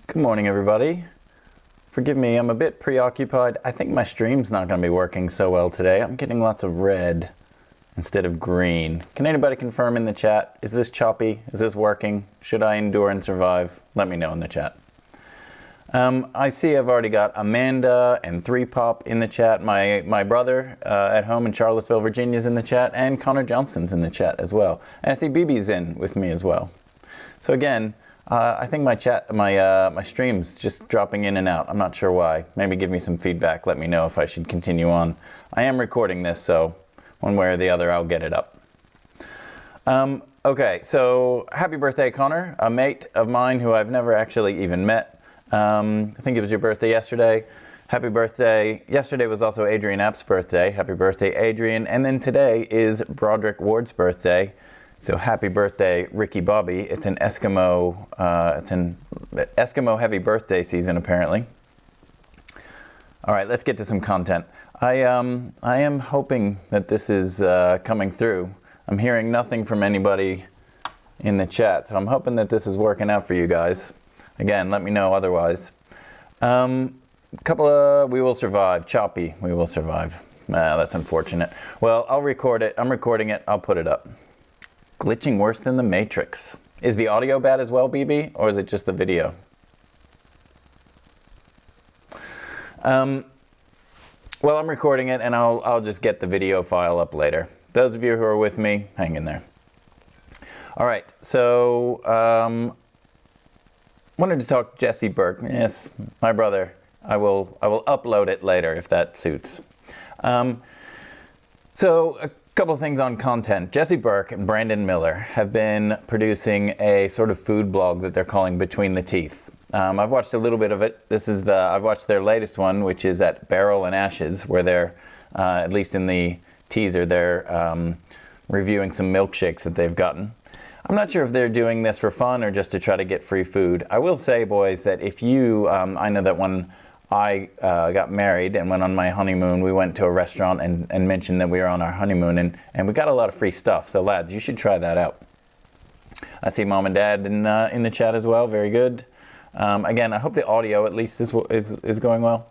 Good morning, everybody. Forgive me, I'm a bit preoccupied. I think my stream's not going to be working so well today. I'm getting lots of red instead of green. Can anybody confirm in the chat? Is this choppy? Is this working? Should I endure and survive? Let me know in the chat. I see I've already got Amanda and 3Pop in the chat. My brother at home in Charlottesville, Virginia is in the chat, and Connor Johnson's in the chat as well. And I see BB's in with me as well. So again, I think my stream's just dropping in and out. I'm not sure why. Maybe give me some feedback. Let me know if I should continue on. I am recording this, so one way or the other, I'll get it up. Okay, so happy birthday, Connor, a mate of mine who I've never actually even met. I think it was your birthday yesterday. Happy birthday. Yesterday was also Adrian App's birthday. Happy birthday, Adrian. And then today is Broderick Ward's birthday. So happy birthday, Ricky Bobby. It's an Eskimo heavy birthday season, apparently. All right, let's get to some content. I am hoping that this is coming through. I'm hearing nothing from anybody in the chat, so I'm hoping that this is working out for you guys. Again, let me know otherwise. We will survive. Choppy, we will survive. That's unfortunate. Well, I'll record it. I'm recording it. I'll put it up. Glitching worse than the Matrix. Is the audio bad as well, BB, or is it just the video? Well, I'm recording it, and I'll just get the video file up later. Those of you who are with me, hang in there. All right, so wanted to talk Jesse Burke. Yes, my brother. I will upload it later if that suits. So a couple of things on content. Jesse Burke and Brandon Miller have been producing a sort of food blog that they're calling Between the Teeth. I've watched a little bit of it. I've watched their latest one, which is at Barrel and Ashes, where they're, at least in the teaser, they're reviewing some milkshakes that they've gotten. I'm not sure if they're doing this for fun or just to try to get free food. I will say, boys, that if you, I know that when I got married and went on my honeymoon, we went to a restaurant and mentioned that we were on our honeymoon, and we got a lot of free stuff. So lads, you should try that out. I see Mom and Dad in the chat as well. Very good. Again, I hope the audio at least is going well.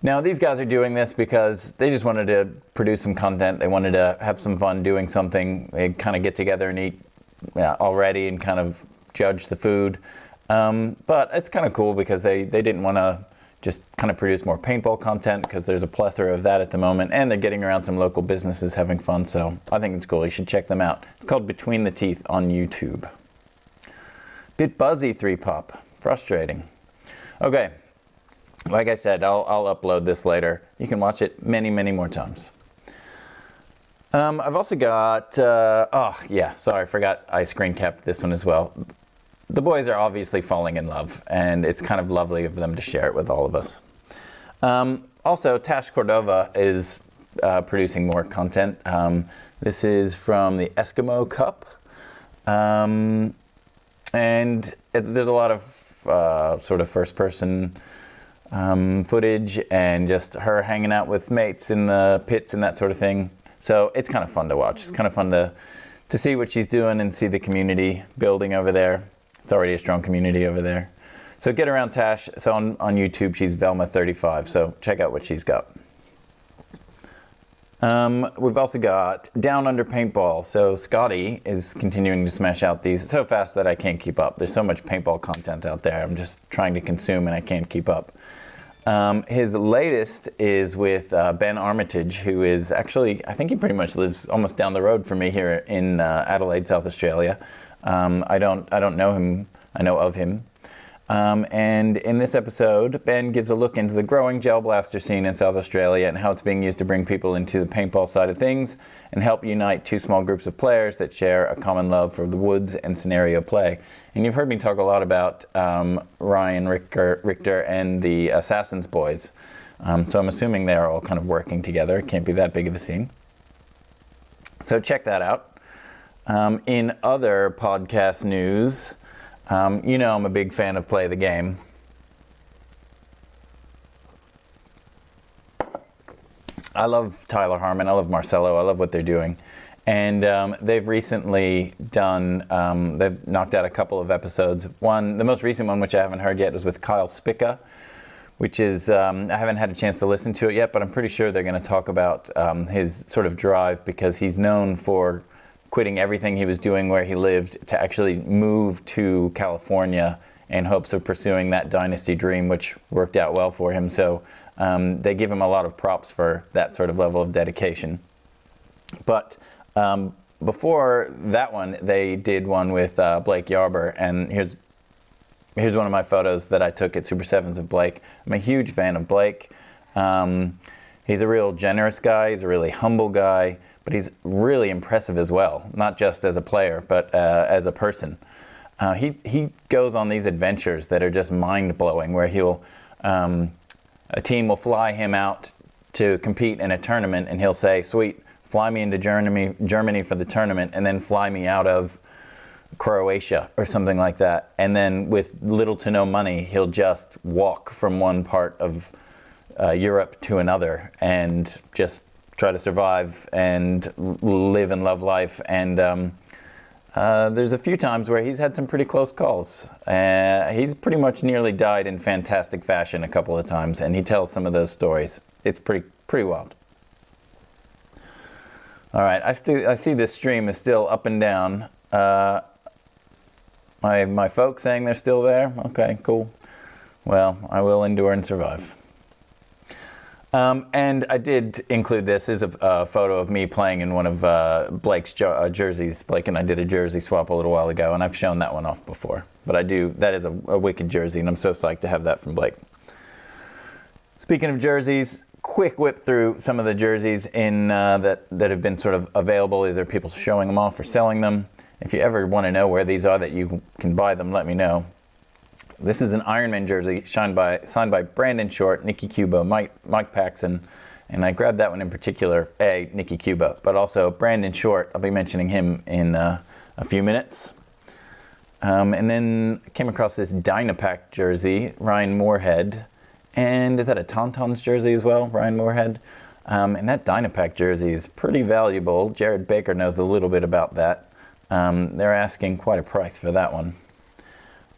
Now these guys are doing this because they just wanted to produce some content. They wanted to have some fun doing something. They kind of get together and eat already and kind of judge the food. But it's kind of cool because they didn't want to just kind of produce more paintball content because there's a plethora of that at the moment, and they're getting around some local businesses having fun, so I think it's cool. You should check them out. It's called Between the Teeth on YouTube. Bit buzzy, 3Pop. Frustrating. Okay, like I said, I'll upload this later. You can watch it many, many more times. I've also got, sorry, I forgot I screen capped this one as well. The boys are obviously falling in love, and it's kind of lovely of them to share it with all of us. Also, Tash Cordova is producing more content. This is from the Eskimo Cup. And there's a lot of sort of first-person footage and just her hanging out with mates in the pits and that sort of thing. So it's kind of fun to watch. It's kind of fun to see what she's doing and see the community building over there. It's already a strong community over there. So get around Tash. So on YouTube, she's Velma35. So check out what she's got. We've also got Down Under Paintball. So Scotty is continuing to smash out these so fast that I can't keep up. There's so much paintball content out there. I'm just trying to consume and I can't keep up. His latest is with Ben Armitage, who is actually, I think he pretty much lives almost down the road from me here in Adelaide, South Australia. I don't know him. I know of him. And in this episode, Ben gives a look into the growing gel blaster scene in South Australia and how it's being used to bring people into the paintball side of things and help unite two small groups of players that share a common love for the woods and scenario play. And you've heard me talk a lot about Ryan Richter and the Assassins boys. So I'm assuming they're all kind of working together. It can't be that big of a scene. So check that out. In other podcast news, You know I'm a big fan of Play the Game. I love Tyler Harmon. I love Marcelo. I love what they're doing. And they've recently done, they've knocked out a couple of episodes. The most recent one, which I haven't heard yet, was with Kyle Spica, which is, I haven't had a chance to listen to it yet, but I'm pretty sure they're going to talk about his sort of drive, because he's known for quitting everything he was doing where he lived to actually move to California in hopes of pursuing that dynasty dream, which worked out well for him. So they give him a lot of props for that sort of level of dedication. But before that one, they did one with Blake Yarber, and here's one of my photos that I took at Super Sevens of Blake. I'm a huge fan of Blake. He's a real generous guy. He's a really humble guy, but he's really impressive as well, not just as a player, but as a person. He goes on these adventures that are just mind-blowing, where a team will fly him out to compete in a tournament, and he'll say, sweet, fly me into Germany for the tournament, and then fly me out of Croatia or something like that. And then with little to no money, he'll just walk from one part of Europe to another and just try to survive and live and love life. And there's a few times where he's had some pretty close calls. He's pretty much nearly died in fantastic fashion a couple of times, and he tells some of those stories. It's pretty wild. All right, I see this stream is still up and down. My folks saying they're still there? Okay, cool. Well, I will endure and survive. And I did include this as a photo of me playing in one of Blake's jerseys. Blake and I did a jersey swap a little while ago, and I've shown that one off before. But that is a wicked jersey, and I'm so psyched to have that from Blake. Speaking of jerseys, quick whip through some of the jerseys that have been sort of available, either people showing them off or selling them. If you ever want to know where these are that you can buy them, let me know. This is an Ironman jersey signed by Brandon Short, Nicky Cubo, Mike Paxson, and I grabbed that one in particular, Nicky Cubo, but also Brandon Short. I'll be mentioning him in a few minutes. And then came across this Dynapack jersey, Ryan Moorhead. And is that a Tauntauns jersey as well, Ryan Moorhead? And that Dynapack jersey is pretty valuable. Jared Baker knows a little bit about that. They're asking quite a price for that one.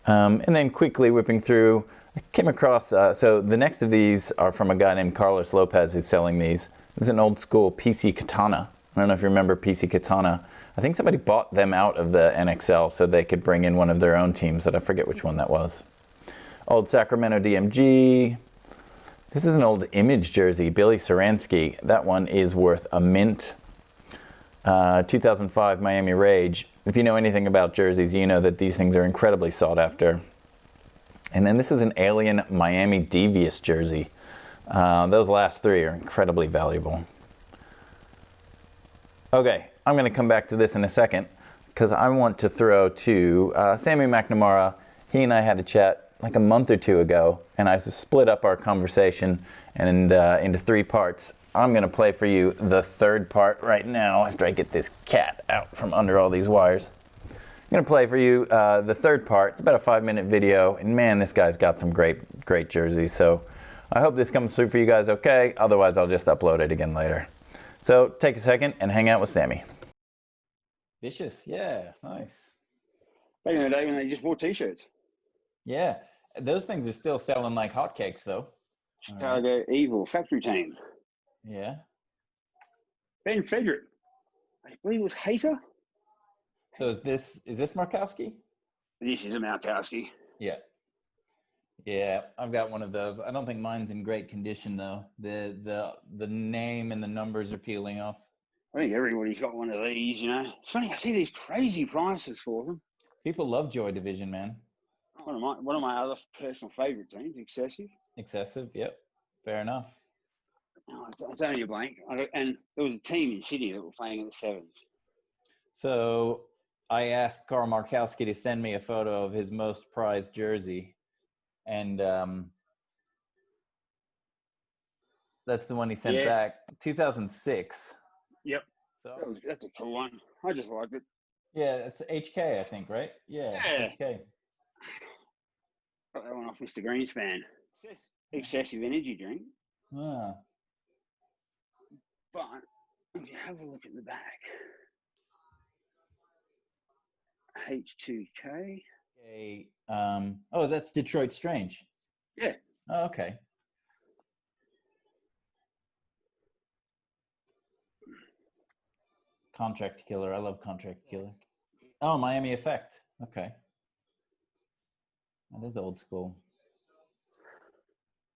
And then quickly whipping through, I came across, so the next of these are from a guy named Carlos Lopez who's selling these. This is an old school PC Katana. I don't know if you remember PC Katana. I think somebody bought them out of the NXL so they could bring in one of their own teams, but I forget which one that was. Old Sacramento DMG. This is an old Image jersey, Billy Saransky. That one is worth a mint. 2005 Miami Rage. If you know anything about jerseys, you know that these things are incredibly sought after. And then this is an Alien Miami Devious jersey. Those last three are incredibly valuable. Okay, I'm going to come back to this in a second because I want to throw to Sammy Macnamara. He and I had a chat like a month or two ago, and I split up our conversation into three parts. I'm going to play for you the third part right now after I get this cat out from under all these wires. I'm going to play for you the third part. It's about a 5-minute video, and man, this guy's got some great jerseys. So I hope this comes through for you guys okay. Otherwise, I'll just upload it again later. So take a second and hang out with Sammy. Vicious, yeah, nice. Back in the day when they just wore t-shirts. Yeah, those things are still selling like hotcakes though. Chicago Evil factory team. Yeah. Ben Frederick. I believe it was Hater. So is this Markowski? This is a Markowski. Yeah. Yeah, I've got one of those. I don't think mine's in great condition though. The name and the numbers are peeling off. I think everybody's got one of these, you know. It's funny, I see these crazy prices for them. People love Joy Division, man. One of my other personal favorite teams, Excessive. Excessive, yep. Fair enough. Oh, it's only a blank. And there was a team in Sydney that were playing in the sevens. So I asked Carl Markowski to send me a photo of his most prized jersey. And that's the one he sent back. 2006. Yep. So that's a cool one. I just liked it. Yeah, it's HK, I think, right? Yeah. HK. Got that one off Mr. Greenspan. Excessive energy drink. Ah. But if you have a look at the back, H2K. Okay. Oh, that's Detroit Strange. Yeah. Oh, okay. Contract Killer. I love Contract Killer. Oh, Miami Effect. Okay. That is old school.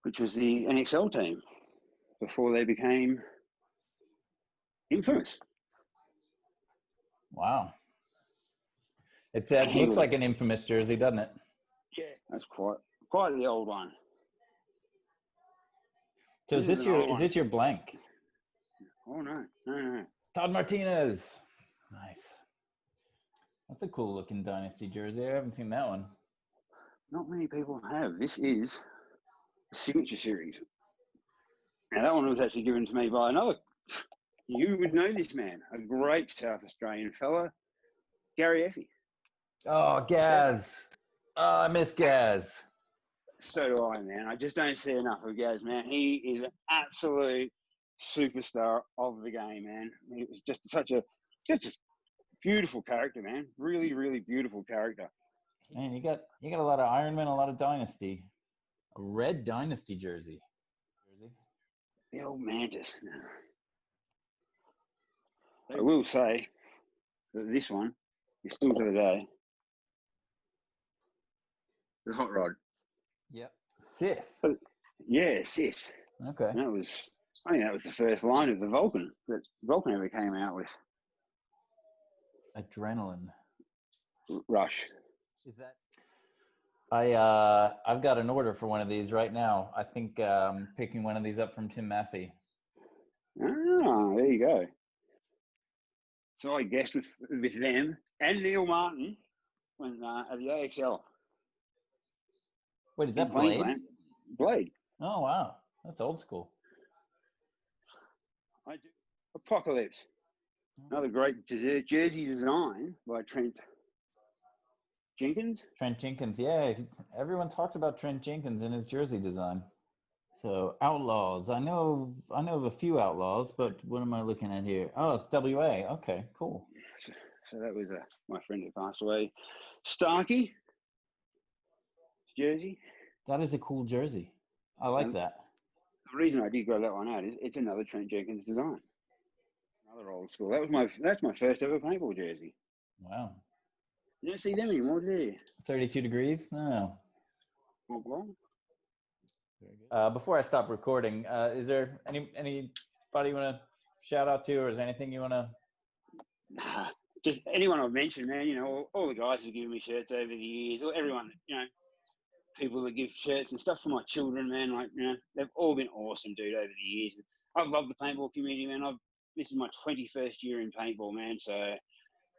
Which was the NXL team before they became infamous. Wow. It looks like an infamous jersey, doesn't it? Yeah. That's quite the old one. So is this your blank? Oh, no. Todd Martinez. Nice. That's a cool looking Dynasty jersey. I haven't seen that one. Not many people have. This is the Signature Series. Now, that one was actually given to me by another, you would know this man, a great South Australian fella, Gary Effie. Oh, Gaz. Oh, I miss Gaz. So do I, man. I just don't see enough of Gaz, man. He is an absolute superstar of the game, man. He was just a beautiful character, man. Really, really beautiful character. Man, you got a lot of Ironman, a lot of Dynasty. A red Dynasty jersey. The old Mantis. I will say that this one is still to the day the hot rod. Yep. Sith. Yeah, Sith. Okay. And I think that was the first line of the Vulcan that Vulcan ever came out with. Adrenaline. Rush. Is that? I've got an order for one of these right now. I think I'm picking one of these up from Tim Matthey. Ah, there you go. So I guessed with them and Neil Martin when at the AXL. Wait, is that Blade? Blade. Oh wow, that's old school. I do. Apocalypse. Another great jersey design by Trent Jenkins. Trent Jenkins, yeah. Everyone talks about Trent Jenkins and his jersey design. So Outlaws, I know of a few Outlaws, but what am I looking at here? Oh, it's WA. Okay, cool. So that was my friend who passed away, Starkey jersey. That is a cool jersey. I like that. The reason I did grab that one out is it's another Trent Jenkins design. Another old school. That's my first ever paintball jersey. Wow. You don't see them anymore, do you? 32 degrees? No. Well, before I stop recording, is there anybody you want to shout out to, or is there anything you want to? Nah, just anyone I've mentioned, man. You know, all the guys who've given me shirts over the years, or everyone, you know, people that give shirts and stuff for my children, man. Like, you know, they've all been awesome, dude, over the years. I've loved the paintball community, man. This is my 21st year in paintball, man. So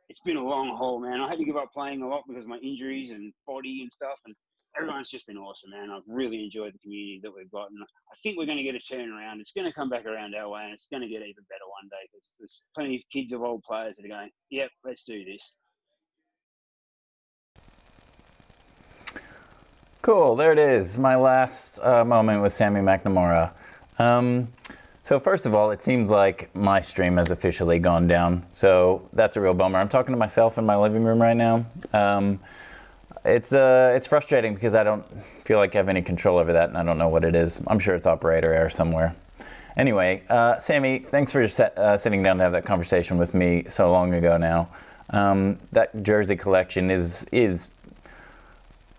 it's been a long haul, man. I had to give up playing a lot because of my injuries and body and stuff. And everyone's just been awesome, man. I've really enjoyed the community that we've got. And I think we're going to get a turnaround. It's going to come back around our way, and it's going to get even better one day because there's plenty of kids of old players that are going, yep, let's do this. Cool, there it is. My last moment with Sammy Macnamara. So first of all, it seems like my stream has officially gone down. So that's a real bummer. I'm talking to myself in my living room right now. It's frustrating because I don't feel like I have any control over that, and I don't know what it is. I'm sure it's operator error somewhere. Anyway, Sammy, thanks for sitting down to have that conversation with me so long ago now. That jersey collection is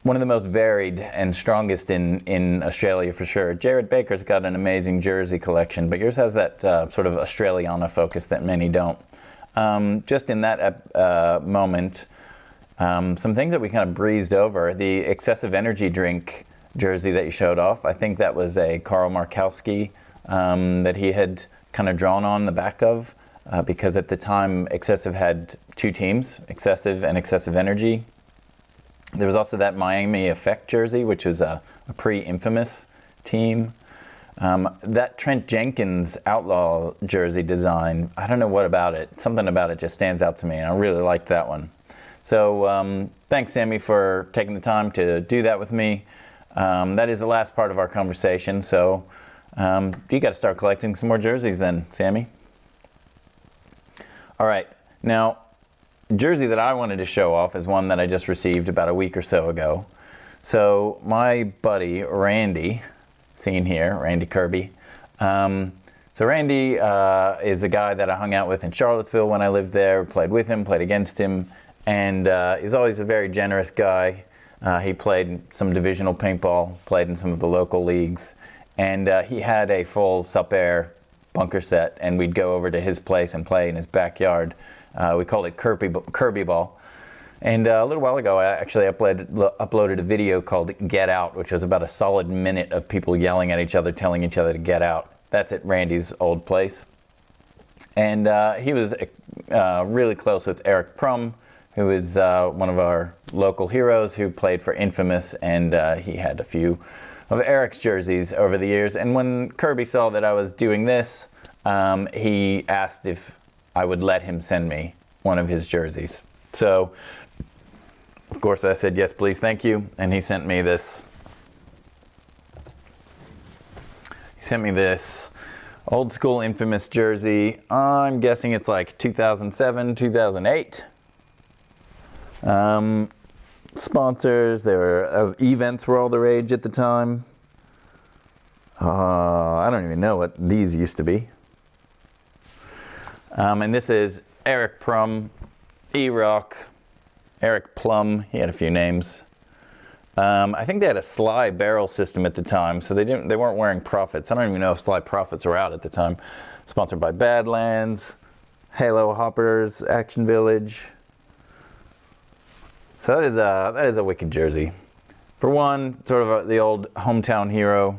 one of the most varied and strongest in Australia for sure. Jared Baker's got an amazing jersey collection, but yours has that sort of Australiana focus that many don't. Just in that moment, some things that we kind of breezed over. The excessive energy drink jersey that you showed off, I think that was a Karl Markowski that he had kind of drawn on the back of because at the time Excessive had two teams, Excessive and Excessive Energy. There was also that Miami Effect jersey, which was a pre-infamous team. That Trent Jenkins Outlaw jersey design, I don't know what about it. Something about it just stands out to me, and I really liked that one. So thanks, Sammy, for taking the time to do that with me. That is the last part of our conversation. So you got to start collecting some more jerseys then, Sammy. All right. Now, jersey that I wanted to show off is one that I just received about a week or so ago. So my buddy Randy, seen here, Randy Kirby. So Randy is a guy that I hung out with in Charlottesville when I lived there, played with him, played against him, and he's always a very generous guy. He played some divisional paintball, played in some of the local leagues, and he had a full sup-air bunker set, and we'd go over to his place and play in his backyard. We called it Kirby ball. And a little while ago, I actually uploaded a video called Get Out, which was about a solid minute of people yelling at each other, telling each other to get out. That's at Randy's old place. And he was really close with Eric Prum, who is one of our local heroes who played for Infamous, and he had a few of Eric's jerseys over the years. And when Kirby saw that I was doing this, he asked if I would let him send me one of his jerseys. So, of course, I said, yes, please, thank you. And he sent me this. He sent me this old school Infamous jersey. I'm guessing it's like 2007, 2008. Sponsors, events were all the rage at the time. I don't even know what these used to be. And this is Eric Prum, E-Rock, Eric Plum. He had a few names. I think they had a Sly barrel system at the time, so they weren't wearing Profits. I don't even know if Sly Profits were out at the time. Sponsored by Badlands, Halo Hoppers, Action Village. So that is a wicked jersey. For one, sort of the old hometown hero.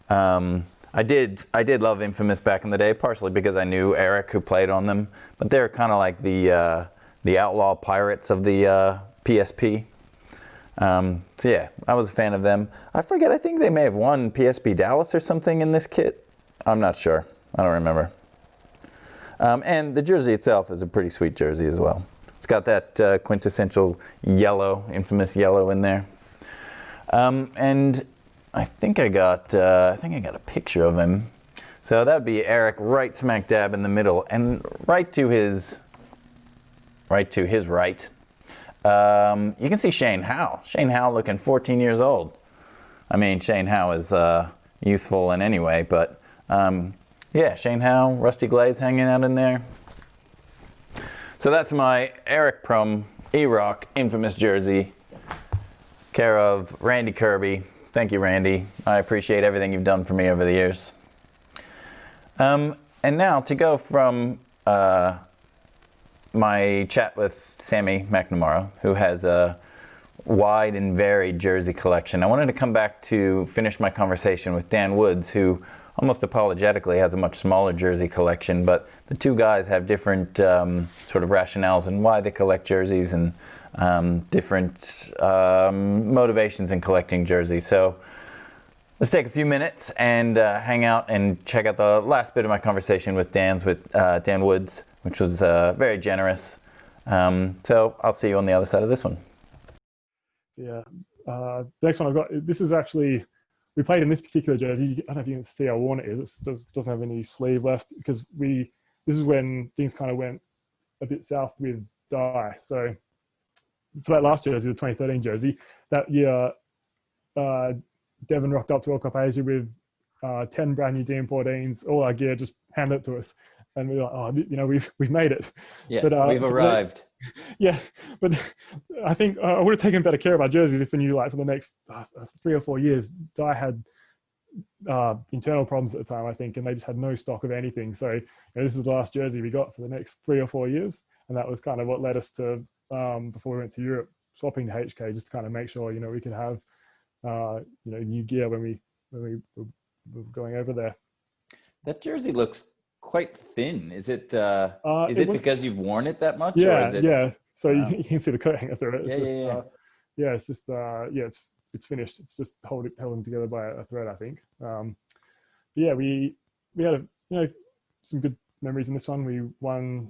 I did love Infamous back in the day, partially because I knew Eric, who played on them, but they're kind of like the outlaw pirates of the PSP. So yeah, I was a fan of them. I forget, I think they may have won PSP Dallas or something in this kit. I'm not sure. I don't remember. And the jersey itself is a pretty sweet jersey as well. It's got that quintessential yellow, Infamous yellow in there. And I think I got a picture of him. So that would be Eric right smack dab in the middle, and right to his right, you can see Shane Howe. Shane Howe looking 14 years old. I mean, Shane Howe is youthful in any way, but yeah, Shane Howe, Rusty Glaze hanging out in there. So that's my Eric Prum E-Rock Infamous jersey, care of Randy Kirby. Thank you, Randy. I appreciate everything you've done for me over the years. And now to go from my chat with Sammy Macnamara, who has a wide and varied jersey collection, I wanted to come back to finish my conversation with Dan Woods, who almost apologetically has a much smaller jersey collection, but the two guys have different sort of rationales in why they collect jerseys and different motivations in collecting jerseys. So let's take a few minutes and hang out and check out the last bit of my conversation with Dan Woods, which was very generous. So I'll see you on the other side of this one. Yeah. The next one I've got, this is actually, we played in this particular jersey. I don't know if you can see how worn it is. It doesn't have any sleeve left because this is when things kind of went a bit south with Dye. So for that last jersey, the 2013 jersey, that year, Devon rocked up to World Cup Asia with 10 brand new DM14s, all our gear, just handed it to us. And we were like, oh, you know, we've made it. Yeah, but, we've arrived. Yeah, but I think I would have taken better care of our jerseys if we knew, like, for the next 3 or 4 years, Dye had internal problems at the time, I think, and they just had no stock of anything. So, you know, this is the last jersey we got for the next 3 or 4 years, and that was kind of what led us to, before we went to Europe, swapping to HK, just to kind of make sure, you know, we could have you know, new gear when we were going over there. That jersey looks quite thin. Is it because you've worn it that much? Yeah, or is it, yeah. So you can see the coat hanger through it. It's it's finished. It's just held together by a thread, I think. Yeah, we had some good memories in this one. We won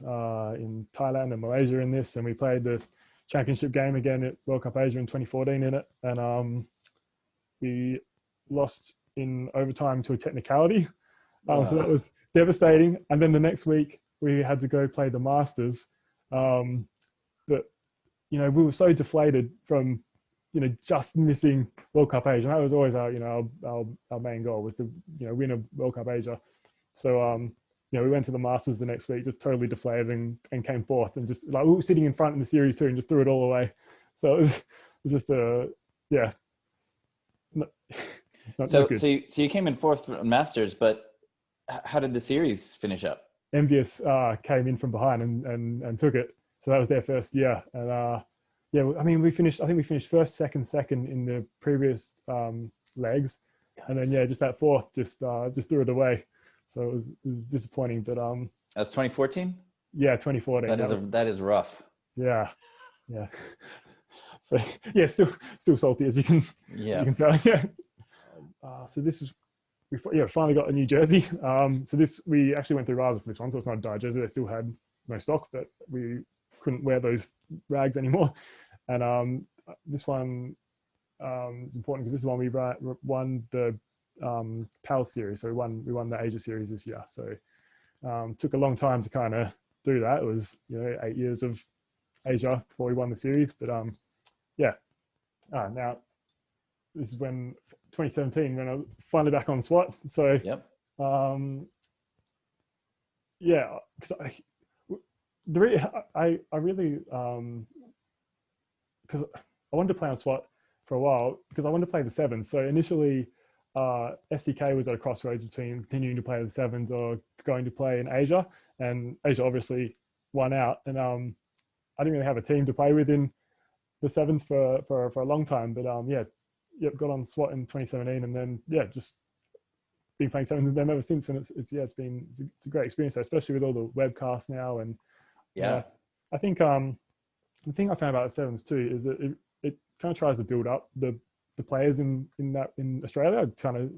in Thailand and Malaysia in this, and we played the championship game again at World Cup Asia in 2014 in it, and we lost in overtime to a technicality. So that was devastating. And then the next week we had to go play the Masters. But we were so deflated from just missing World Cup Asia. That was always our main goal, was to win a World Cup Asia. So we went to the Masters the next week just totally deflated and came fourth, and just like we were sitting in front in the series too and just threw it all away. So it was just So you came in fourth for Masters, but how did the series finish up? Envious came in from behind and took it. So that was their first year. And I think we finished first, second in the previous legs. And then just that fourth just threw it away. So it was disappointing. But that's 2014? Yeah, 2014. That is rough. Yeah. So still salty, as you can tell. Yeah. So this is we finally got a new jersey. So we actually went through Raza for this one, so it's not a dye jersey. They still had no stock, but we couldn't wear those rags anymore. And this one is important because this is one we won the PAL series. So we won the Asia series this year. So took a long time to kind of do that. It was 8 years of Asia before we won the series. But now this is when 2017 when I was finally back on SWAT. So because I really because I wanted to play on SWAT for a while because I wanted to play the sevens. So initially SDK was at a crossroads between continuing to play the sevens or going to play in Asia, and Asia obviously won out, and I didn't really have a team to play with in the sevens for a long time, but got on SWAT in 2017, and then just been playing sevens with them ever since, and it's a great experience, especially with all the webcasts now. And I think the thing I found about the sevens too is that it kind of tries to build up the players in Australia. Kind of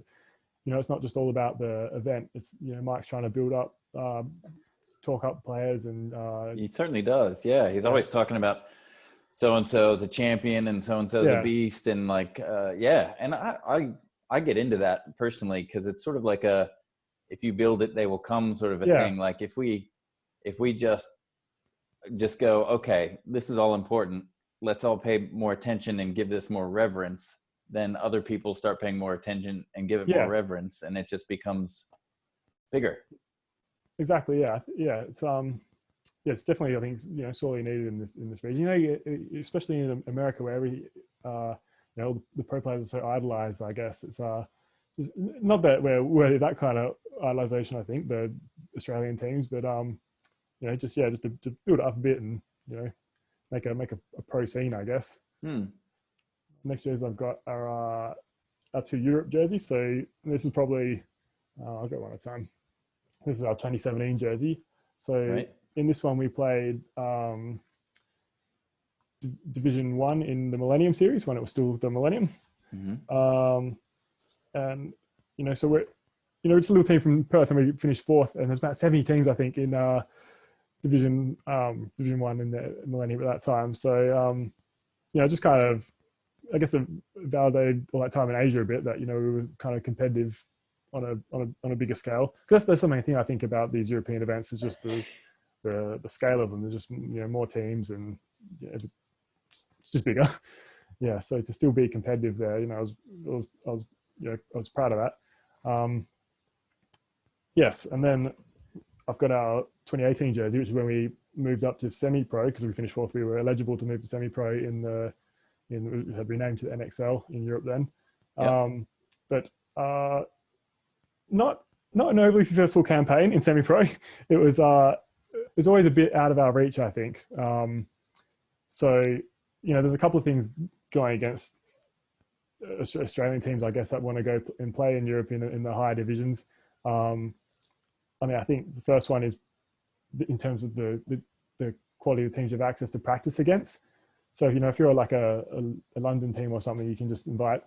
it's not just all about the event. It's Mike's trying to build up, talk up players, and he certainly does. Yeah, he's always talking about so-and-so is a champion and so-and-so is a beast, and and I get into that personally because it's sort of like if you build it they will come sort of a thing. Like if we just go, okay, this is all important, let's all pay more attention and give this more reverence, then other people start paying more attention and give it more reverence, and it just becomes bigger. Exactly. It's definitely, I think, sorely needed in this region. Especially in America, where the pro players are so idolized. I guess it's not that we're that kind of idolization. I think the Australian teams, but just to build it up a bit and make a pro scene, I guess. Next jerseys I've got are our two Europe jerseys. So this is probably I'll go one at a time. This is our 2017 jersey. So in this one we played Division 1 in the Millennium Series when it was still the Millennium. And so we're it's a little team from Perth, and we finished fourth, and there's about 70 teams I think in Division 1 in the Millennium at that time. So just kind of I guess validated all that time in Asia a bit that we were kind of competitive on a bigger scale, because there's something I think about these European events is just the scale of them. There's just more teams, and it's just bigger. So to still be competitive there, I was proud of that. Yes, and then I've got our 2018 jersey, which is when we moved up to semi-pro, because we finished fourth. We were eligible to move to semi-pro we had renamed to the NXL in Europe then. But not an overly successful campaign in semi-pro. It was always a bit out of our reach, I think. So there's a couple of things going against Australian teams, I guess, that want to go and play in Europe in the higher divisions. I think the first one is in terms of the quality of teams you have access to practice against. So if you're like a London team or something, you can just invite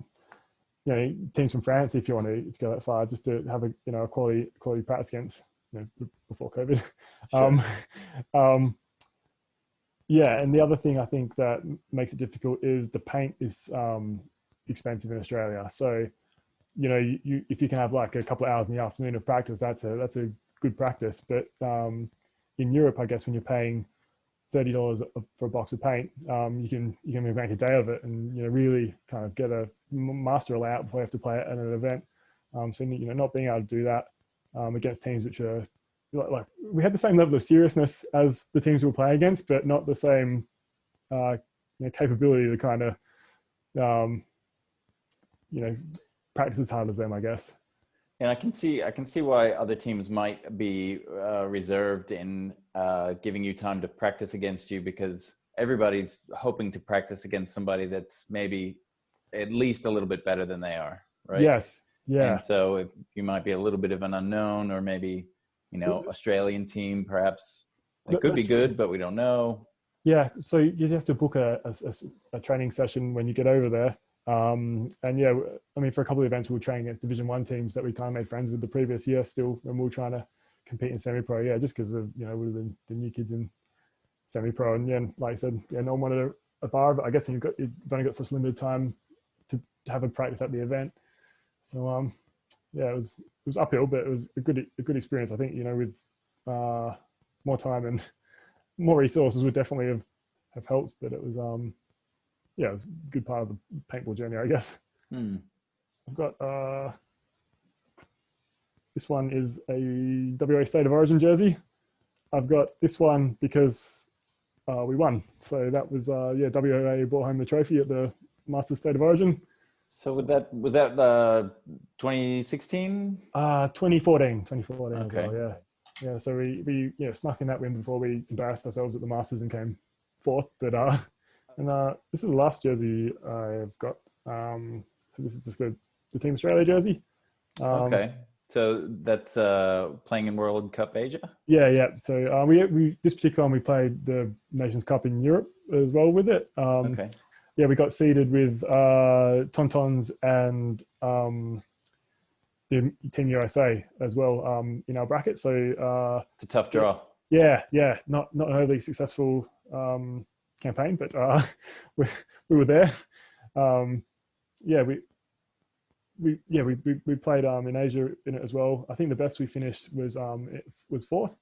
teams from France, if you want to go that far, just to have a quality practice against before COVID. Sure. Yeah, and the other thing I think that makes it difficult is the paint is expensive in Australia. So, you know, if you can have like a couple of hours in the afternoon of practice, that's a good practice. But in Europe, I guess when you're paying $30 for a box of paint, you can make a day of it, and you know really kind of get a master a layout before you have to play it at an event. So you know, not being able to do that against teams which are like we had the same level of seriousness as the teams we were playing against, but not the same you know, capability to kind of you know, practice as hard as them, I guess. And I can see why other teams might be reserved in giving you time to practice against you, because everybody's hoping to practice against somebody that's maybe at least a little bit better than they are, right? Yes. Yeah. And so if you might be a little bit of an unknown, or maybe, you know, Australian team, perhaps they could be good, but we don't know. Yeah. So you have to book a training session when you get over there. And yeah, I mean, for a couple of events, we were training against Division 1 teams that we kind of made friends with the previous year still, when we were trying to compete in semi-pro. Yeah, just because of, you know, we were the new kids in semi-pro. And yeah, like I said, yeah, no one wanted a bar, but I guess when you've only got such limited time to have a practice at the event. So yeah, it was uphill, but it was a good experience. I think, you know, with more time and more resources would definitely have helped, but it was yeah, it was a good part of the paintball journey, I guess. I've got this one is a WA State of Origin jersey. I've got this one because we won. So that was yeah, WA brought home the trophy at the Masters State of Origin. So was that 2016? 2014 Okay. as well, yeah. So we you know, snuck in that win before we embarrassed ourselves at the Masters and came fourth. But and this is the last jersey I've got. So this is just the Team Australia jersey. Okay. So that's playing in World Cup Asia? Yeah. So we this particular one we played the Nations Cup in Europe as well with it. Okay. Yeah, we got seeded with Tauntauns and the Team USA as well in our bracket. So it's a tough draw. Yeah. Not an overly successful campaign, but we were there. Yeah, we played in Asia in it as well. I think the best we finished was fourth,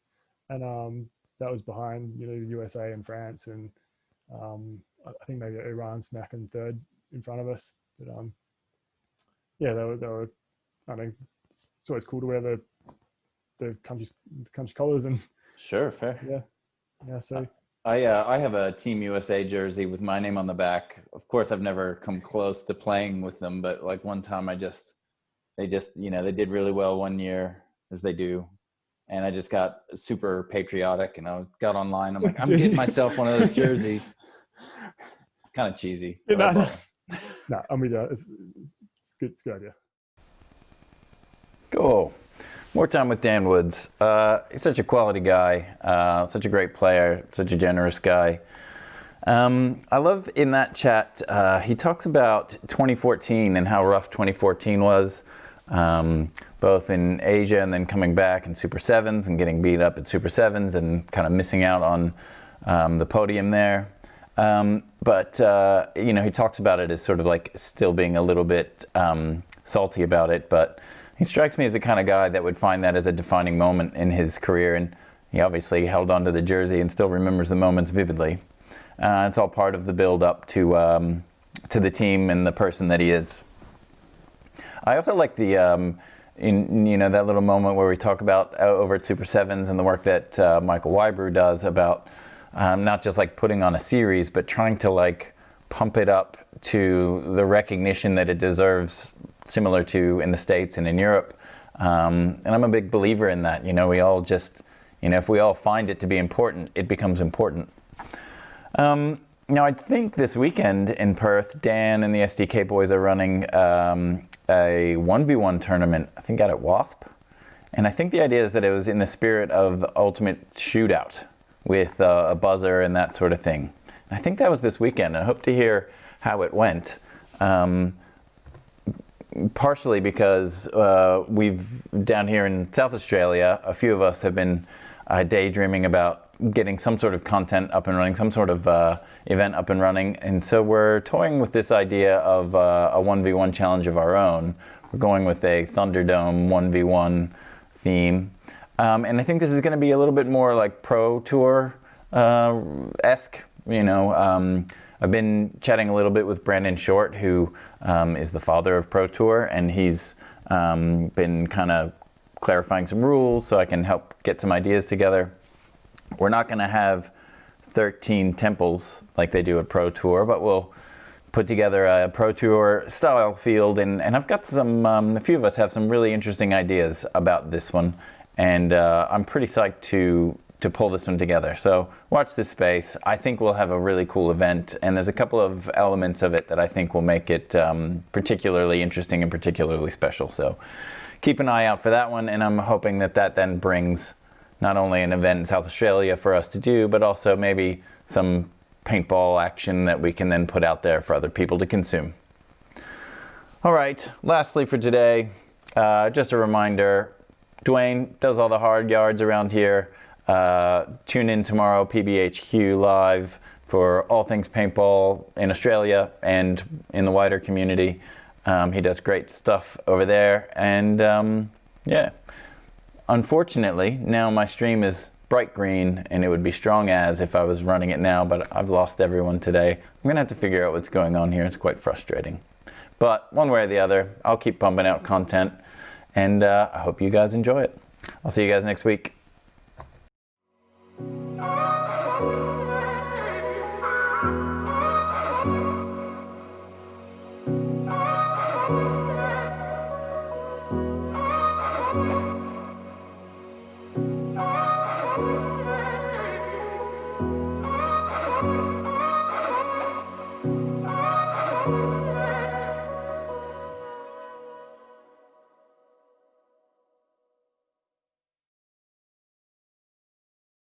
and that was behind, you know, USA and France, and I think maybe Iran snacking third in front of us. But yeah, they were. I mean, it's always cool to wear the country colours and. Sure, fair. Yeah. So. I have a Team USA jersey with my name on the back. Of course, I've never come close to playing with them, but like one time they just, you know, they did really well one year, as they do. And I just got super patriotic, and I got online. I'm like, I'm getting myself one of those jerseys. It's kind of cheesy. No, I'm with you. It's good. It's a good idea. Cool. More time with Dan Woods. He's such a quality guy, such a great player, such a generous guy. I love in that chat, he talks about 2014 and how rough 2014 was, both in Asia and then coming back in Super 7s and getting beat up at Super 7s and kind of missing out on the podium there. But you know, he talks about it as sort of like still being a little bit salty about it, but he strikes me as the kind of guy that would find that as a defining moment in his career, and he obviously held on to the jersey and still remembers the moments vividly. It's all part of the build up to the team and the person that he is. I also like the in, you know, that little moment where we talk about over at Super 7s and the work that Michael Wybrew does about not just like putting on a series, but trying to like pump it up to the recognition that it deserves, similar to in the States and in Europe. And I'm a big believer in that. You know, we all just, you know, if we all find it to be important, it becomes important. Now, I think this weekend in Perth, Dan and the SDK boys are running a 1v1 tournament, I think out at WASP. And I think the idea is that it was in the spirit of ultimate shootout with a buzzer and that sort of thing. And I think that was this weekend. I hope to hear how it went. Partially because we've, down here in South Australia, a few of us have been daydreaming about getting some sort of content up and running, some sort of event up and running. And so we're toying with this idea of a 1v1 challenge of our own. We're going with a Thunderdome 1v1 theme. And I think this is going to be a little bit more like Pro Tour esque. You know, I've been chatting a little bit with Brandon Short, who is the father of Pro Tour, and he's been kind of clarifying some rules so I can help get some ideas together. We're not going to have 13 temples like they do at Pro Tour, but we'll put together a Pro Tour style field, and I've got some, a few of us have some really interesting ideas about this one, and I'm pretty psyched to pull this one together. So watch this space. I think we'll have a really cool event, and there's a couple of elements of it that I think will make it particularly interesting and particularly special. So keep an eye out for that one, and I'm hoping that that then brings not only an event in South Australia for us to do, but also maybe some paintball action that we can then put out there for other people to consume. All right, lastly for today, just a reminder, Dwayne does all the hard yards around here. Tune in tomorrow, PBHQ Live, for all things paintball in Australia and in the wider community. He does great stuff over there, and yeah. Unfortunately, now my stream is bright green, and it would be strong as if I was running it now, but I've lost everyone today. I'm gonna have to figure out what's going on here. It's quite frustrating. But one way or the other, I'll keep pumping out content, and I hope you guys enjoy it. I'll see you guys next week.